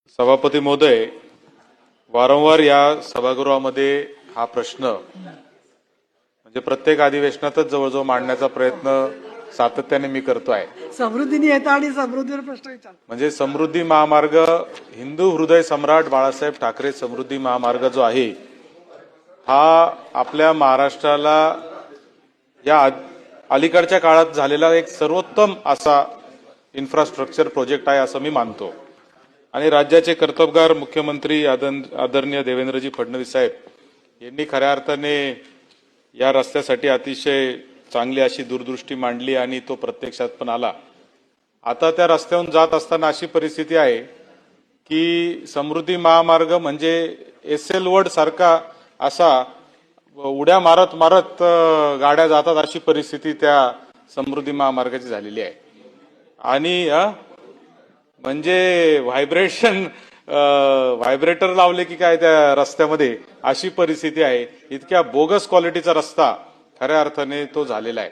सभापती महोदय, वारंवार या सभागृहामध्ये हा प्रश्न म्हणजे प्रत्येक अधिवेशनातच जवळजवळ मांडण्याचा प्रयत्न सातत्याने मी करतोय। समृद्धीने येता आणि समृद्धीवर प्रश्न विचार म्हणजे समृद्धी महामार्ग, हिंदू हृदय सम्राट बाळासाहेब ठाकरे समृद्धी महामार्ग जो आहे हा आपल्या महाराष्ट्राला या अलीकडच्या काळात झालेला एक सर्वोत्तम असा इन्फ्रास्ट्रक्चर प्रोजेक्ट आहे असं मी मानतो। आणि राज्याचे कर्तबगार मुख्यमंत्री आदरणीय देवेंद्रजी फडणवीस साहेब यांनी खऱ्या अर्थाने या रस्त्यासाठी अतिशय चांगली अशी दूरदृष्टी मांडली आणि तो प्रत्यक्षात पण आला। आता त्या रस्त्यावरून जात असताना अशी परिस्थिती आहे की समृद्धी महामार्ग म्हणजे एसएल वर्ड सारखा असा उड्या मारत मारत गाड्या जातात अशी परिस्थिती त्या समृद्धी महामार्गाची झालेली आहे। आणि म्हणजे व्हायब्रेटर लावले की काय त्या रस्त्यामध्ये अशी परिस्थिती आहे। इतक्या बोगस क्वालिटीचा रस्ता खऱ्या अर्थाने तो झालेला आहे।